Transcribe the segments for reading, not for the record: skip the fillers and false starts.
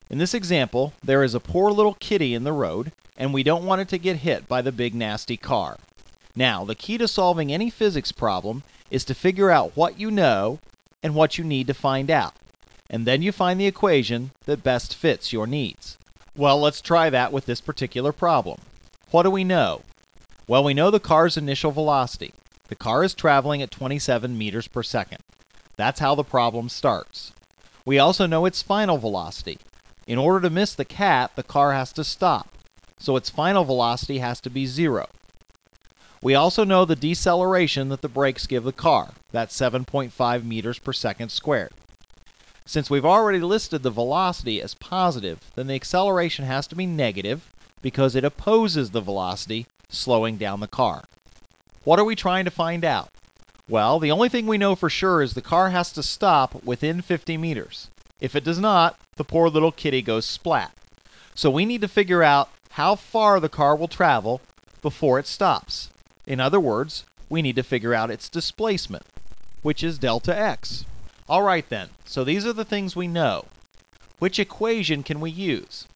In this example, there is a poor little kitty in the road, and we don't want it to get hit by the big nasty car. Now, the key to solving any physics problem is to figure out what you know and what you need to find out, and then you find the equation that best fits your needs. Well, let's try that with this particular problem. What do we know? Well, we know the car's initial velocity. The car is traveling at 27 meters per second. That's how the problem starts. We also know its final velocity. In order to miss the cat, the car has to stop, so its final velocity has to be 0. We also know the deceleration that the brakes give the car. That's 7.5 meters per second squared. Since we've already listed the velocity as positive, then the acceleration has to be negative because it opposes the velocity, slowing down the car. What are we trying to find out? Well, the only thing we know for sure is the car has to stop within 50 meters. If it does not, the poor little kitty goes splat. So we need to figure out how far the car will travel before it stops. In other words, we need to figure out its displacement, which is delta x. All right then, so these are the things we know. Which equation can we use?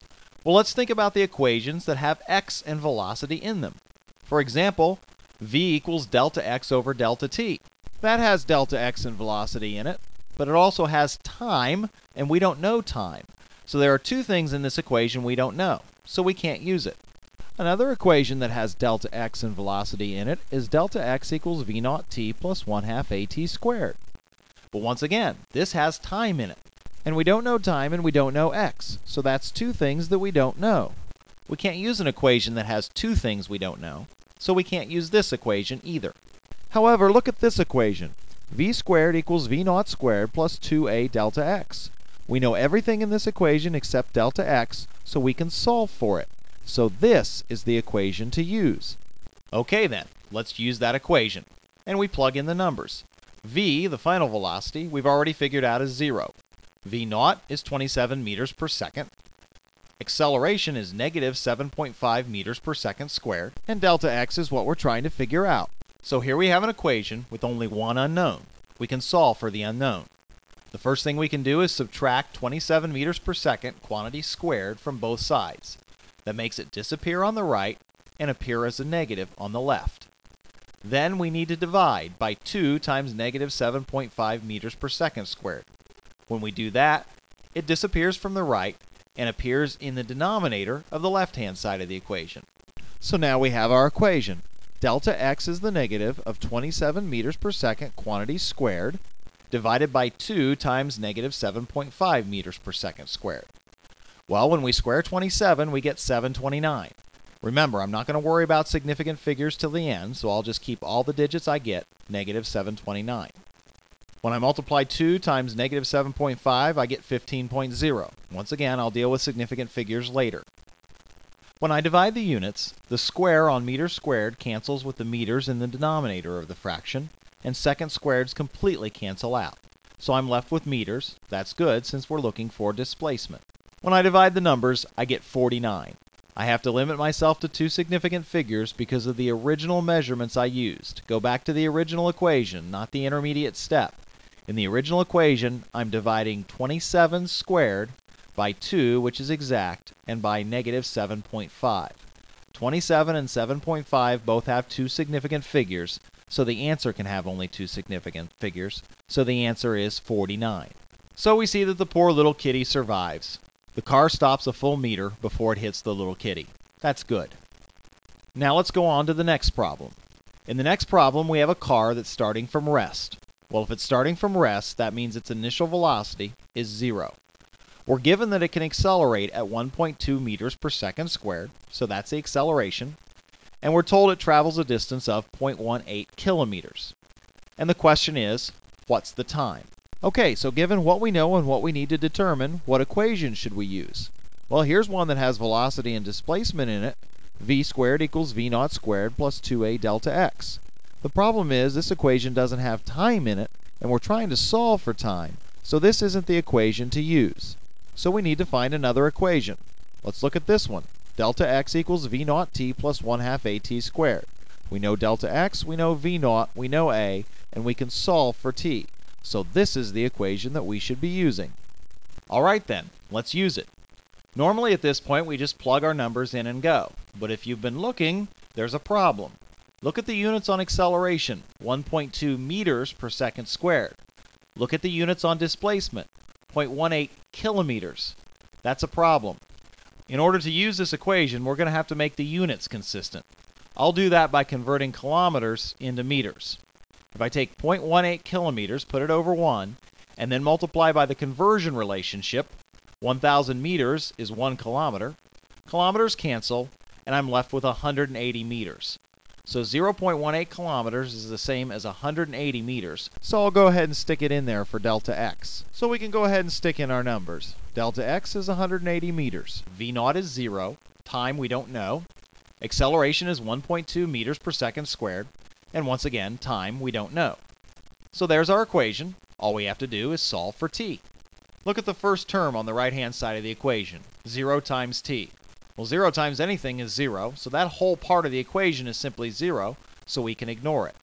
Well, let's think about the equations that have x and velocity in them. For example, v equals delta x over delta t. That has delta x and velocity in it, but it also has time, and we don't know time. So there are two things in this equation we don't know, so we can't use it. Another equation that has delta x and velocity in it is delta x equals v naught t plus 1/2 at squared. But once again, this has time in it, and we don't know time and we don't know x, so that's two things that we don't know. We can't use an equation that has two things we don't know, so we can't use this equation either. However, look at this equation. V squared equals v naught squared plus 2a delta x. We know everything in this equation except delta x, so we can solve for it. So this is the equation to use. Okay then, let's use that equation. And we plug in the numbers. V, the final velocity, we've already figured out is 0. V naught is 27 meters per second. Acceleration is negative 7.5 meters per second squared. And delta x is what we're trying to figure out. So here we have an equation with only one unknown. We can solve for the unknown. The first thing we can do is subtract 27 meters per second quantity squared from both sides. That makes it disappear on the right and appear as a negative on the left. Then we need to divide by 2 times negative 7.5 meters per second squared. When we do that, it disappears from the right and appears in the denominator of the left-hand side of the equation. So now we have our equation. Delta x is the negative of 27 meters per second quantity squared divided by 2 times negative 7.5 meters per second squared. Well, when we square 27, we get 729. Remember, I'm not going to worry about significant figures till the end, so I'll just keep all the digits I get, negative 729. When I multiply 2 times negative 7.5, I get 15.0. Once again, I'll deal with significant figures later. When I divide the units, the square on meters squared cancels with the meters in the denominator of the fraction, and second squareds completely cancel out. So I'm left with meters. That's good since we're looking for displacement. When I divide the numbers, I get 49. I have to limit myself to two significant figures because of the original measurements I used. Go back to the original equation, not the intermediate step. In the original equation, I'm dividing 27 squared by 2, which is exact, and by negative 7.5. 27 and 7.5 both have two significant figures, so the answer can have only two significant figures, so the answer is 49. So we see that the poor little kitty survives. The car stops a full meter before it hits the little kitty. That's good. Now let's go on to the next problem. In the next problem, we have a car that's starting from rest. Well, if it's starting from rest, that means its initial velocity is 0. We're given that it can accelerate at 1.2 meters per second squared, so that's the acceleration, and we're told it travels a distance of 0.18 kilometers. And the question is, what's the time? Okay, so given what we know and what we need to determine, what equation should we use? Well, here's one that has velocity and displacement in it. V squared equals v naught squared plus 2a delta x. The problem is this equation doesn't have time in it, and we're trying to solve for time, so this isn't the equation to use. So we need to find another equation. Let's look at this one. Delta x equals v naught t plus 1/2 at squared. We know delta x, we know v naught, we know a, and we can solve for t. So this is the equation that we should be using. All right then, let's use it. Normally at this point we just plug our numbers in and go, but if you've been looking, there's a problem. Look at the units on acceleration, 1.2 meters per second squared. Look at the units on displacement, 0.18 kilometers. That's a problem. In order to use this equation, we're going to have to make the units consistent. I'll do that by converting kilometers into meters. If I take 0.18 kilometers, put it over 1, and then multiply by the conversion relationship, 1,000 meters is 1 kilometer, kilometers cancel, and I'm left with 180 meters. So 0.18 kilometers is the same as 180 meters, so I'll go ahead and stick it in there for delta x. So we can go ahead and stick in our numbers. Delta x is 180 meters. V naught is 0. Time we don't know. Acceleration is 1.2 meters per second squared. And once again, time we don't know. So there's our equation. All we have to do is solve for t. Look at the first term on the right-hand side of the equation. 0 times t. Well, 0 times anything is 0, so that whole part of the equation is simply 0, so we can ignore it.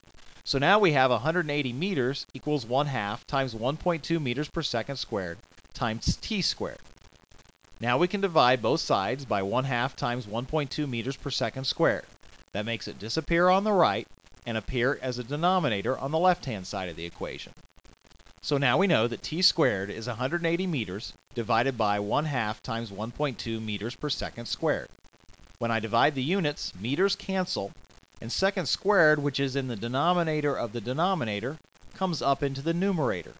So now we have 180 meters equals 1/2 times 1.2 meters per second squared times t squared. Now we can divide both sides by 1/2 times 1.2 meters per second squared. That makes it disappear on the right and appear as a denominator on the left-hand side of the equation. So now we know that t squared is 180 meters divided by 1/2 times 1.2 meters per second squared. When I divide the units, meters cancel, and second squared, which is in the denominator of the denominator, comes up into the numerator.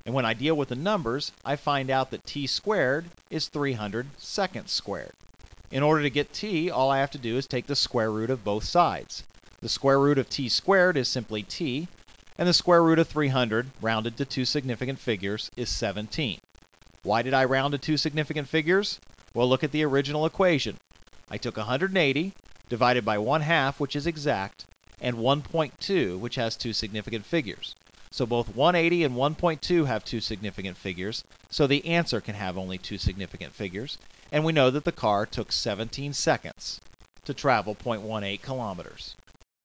And when I deal with the numbers, I find out that t squared is 300 seconds squared. In order to get t, all I have to do is take the square root of both sides. The square root of t squared is simply t, and the square root of 300, rounded to two significant figures, is 17. Why did I round to two significant figures? Well, look at the original equation. I took 180 divided by 1/2, which is exact, and 1.2, which has two significant figures. So both 180 and 1.2 have two significant figures, so the answer can have only two significant figures, and we know that the car took 17 seconds to travel 0.18 kilometers.